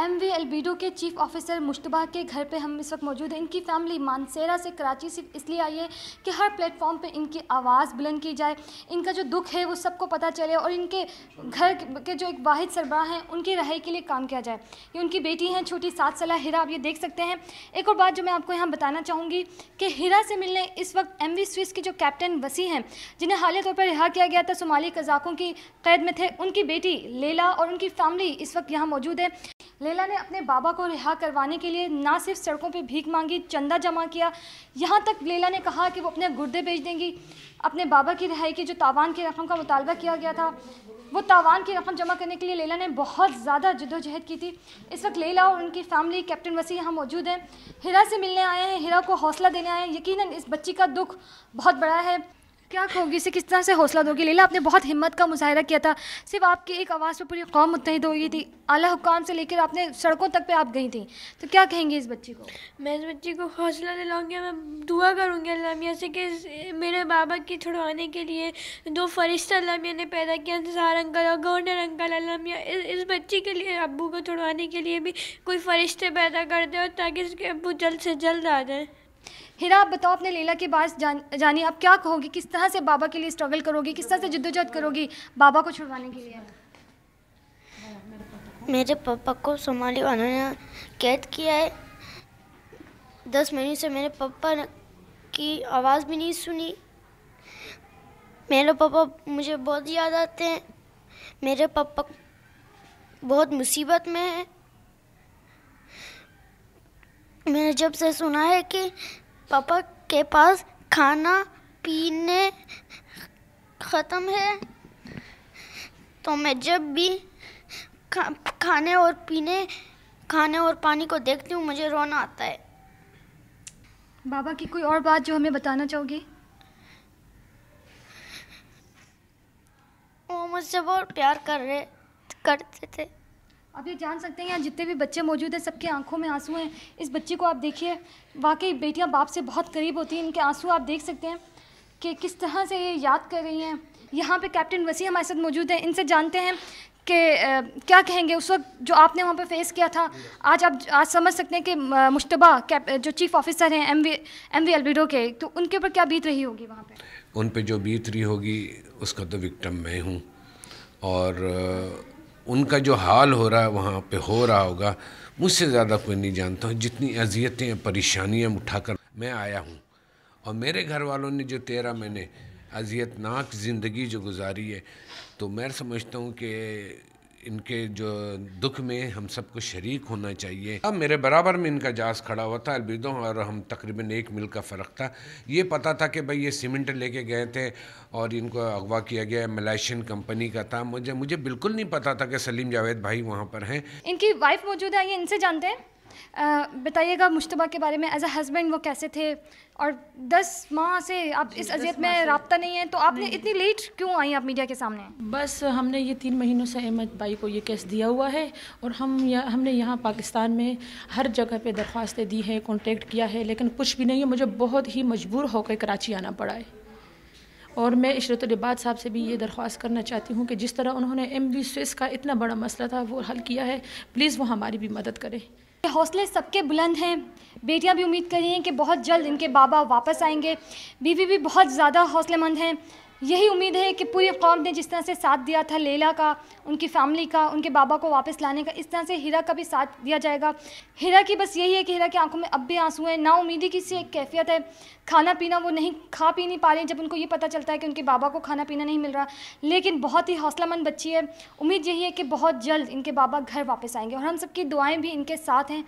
MV albedo के chief officer Mushtaba के घर पे हम इस वक्त मौजूद हैं। इनकी फैमिली मानसेरा से कराची सिर्फ इसलिए आई है कि हर प्लेटफॉर्म पे इनकी आवाज़ बुलंद की जाए, इनका जो दुख है वो सबको पता चले और इनके घर के जो एक वाहिद सरबराह हैं उनकी रहाई के लिए काम किया जाए। ये उनकी बेटी हैं छोटी 7 साल हिरा, आप ये देख सकते हैं। एक और बात जो मैं आपको यहाँ बताना चाहूँगी कि हिरा से मिलने इस वक्त एमवी स्विस के जो कैप्टन वसी हैं, जिन्हें हालिया तौर पर रिहा किया गया था, सोमाली कज़ाकों की कैद में थे, उनकी बेटी लेला और उनकी फैमिली इस वक्त यहाँ मौजूद है। लेला ने अपने बाबा को रिहा करवाने के लिए ना सिर्फ सड़कों पे भीख मांगी, चंदा जमा किया, यहाँ तक लेला ने कहा कि वो अपने गुर्दे बेच देंगी। अपने बाबा की रिहाई की जो तावान की रकम का मुतालबा किया गया था, वो तावान की रकम जमा करने के लिए लेला ने बहुत ज़्यादा जद्दोजहद की थी। इस वक्त लेला और उनकी फैमिली कैप्टन वसी यहाँ मौजूद हैं, हिरा से मिलने आए हैं, हिरा को हौसला देने आए हैं। यकीनन इस बच्ची का दुख बहुत बड़ा है। क्या कहोगी, इसे किस तरह से हौसला दोगी? लेला, आपने बहुत हिम्मत का मुजाहिरा किया था, सिर्फ आपकी एक आवाज़ पर पूरी कौम मुत्तहिद हो गई थी, आला हुक्काम से लेकर आपने सड़कों तक पे आप गई थी, तो क्या कहेंगे इस बच्ची को? मैं इस बच्ची को हौसला दिलाऊंगी, मैं दुआ करूंगी अल्लाह मियाँ से कि मेरे बाबा की छुड़वाने के लिए 2 फरिश्ता अल्लाह मियाँ ने पैदा किया, इंतज़ार अंकल और गवर्नर अंकल। अल्लाह मियाँ इस बच्ची के लिए, अब्बू को छुड़वाने के लिए भी कोई फरिश्ते पैदा कर दे और ताकि इसके अब्बू जल्द से जल्द आ जाए। हिरा, आप बताओ, अपने लेला की बात जानी, आप क्या कहोगी, किस तरह से बाबा के लिए स्ट्रगल करोगी, किस तरह से जद्दोजहद करोगी बाबा को छुड़वाने के लिए? मेरे पापा को सोमाली वालों ने कैद किया है। 10 महीने से मेरे पापा की आवाज़ भी नहीं सुनी। मेरे पापा मुझे बहुत याद आते हैं। मेरे पापा बहुत मुसीबत में हैं। मैंने जब से सुना है कि पापा के पास खाना पीने ख़त्म है, तो मैं जब भी खाने और पानी को देखती हूँ मुझे रोना आता है। बाबा की कोई और बात जो हमें बताना चाहोगी? वो मुझसे बहुत प्यार करते थे। आप ये जान सकते हैं यहाँ जितने भी बच्चे मौजूद हैं सबके आंखों में आंसू हैं। इस बच्ची को आप देखिए, वाकई बेटियाँ बाप से बहुत करीब होती हैं। इनके आंसू आप देख सकते हैं कि किस तरह से ये याद कर रही हैं। यहाँ पे कैप्टन वसी हमारे साथ मौजूद हैं, इनसे जानते हैं कि क्या कहेंगे उस वक्त जो आपने वहाँ पे फेस किया था। आज समझ सकते हैं कि मुश्तबा जो चीफ ऑफिसर हैं एमवी अल्बिडो के, तो उनके ऊपर क्या बीत रही होगी वहाँ पे? उन पे जो बीत रही होगी उसका तो विक्टिम मैं हूँ, और उनका जो हाल हो रहा है वहाँ पे हो रहा होगा, मुझसे ज़्यादा कोई नहीं जानता हूँ। जितनी अजियतें परेशानियाँ उठाकर मैं आया हूँ, और मेरे घर वालों ने जो 13 महीने अजियतनाक ज़िंदगी जो गुजारी है, तो मैं समझता हूँ कि इनके जो दुख में हम सबको शरीक होना चाहिए। अब मेरे बराबर में इनका जास खड़ा हुआ था अल्बिडो, और हम तकरीबन 1 मील का फ़र्क था। ये पता था कि भाई ये सीमेंट लेके गए थे और इनको अगवा किया गया, मलेशियन कंपनी का था। मुझे बिल्कुल नहीं पता था कि सलीम जावेद भाई वहाँ पर हैं। इनकी वाइफ मौजूद है, ये इनसे जानते हैं। बताइएगा मुश्तबा के बारे में, एज अ हस्बैंड वो कैसे थे, और 10 माह से आप इस अजियत में राब्ता नहीं है, तो आपने इतनी लेट क्यों आई आप मीडिया के सामने? बस हमने ये 3 महीनों से अहमद भाई को ये केस दिया हुआ है, और हमने यहाँ पाकिस्तान में हर जगह पे दरख्वास्तें दी हैं, कांटेक्ट किया है, लेकिन कुछ भी नहीं है। मुझे बहुत ही मजबूर होकर कराची आना पड़ा है। और मैं इशरतुल इबाद साहब से भी ये दरख्वास्त करना चाहती हूँ कि जिस तरह उन्होंने एमवी स्विस का इतना बड़ा मसला था वो हल किया है, प्लीज़ वो हमारी भी मदद करें। हौसले सबके बुलंद हैं। बेटियां भी उम्मीद कर रही हैं कि बहुत जल्द इनके बाबा वापस आएंगे। बीवी भी बहुत ज़्यादा हौसलेमंद हैं। यही उम्मीद है कि पूरी कौम ने जिस तरह से साथ दिया था लेला का, उनकी फैमिली का, उनके बाबा को वापस लाने का, इस तरह से हिरा का भी साथ दिया जाएगा। हिरा की बस यही है कि हिरा की आंखों में अब भी आंसू हैं, नाउमीदी की सी एक कैफियत है। खाना पीना वो नहीं खा पी नहीं पा रही जब उनको ये पता चलता है कि उनके बाबा को खाना पीना नहीं मिल रहा, लेकिन बहुत ही हौसलामंद बच्ची है। उम्मीद यही है कि बहुत जल्द इनके बाबा घर वापस आएंगे, और हम सबकी दुआएँ भी इनके साथ हैं।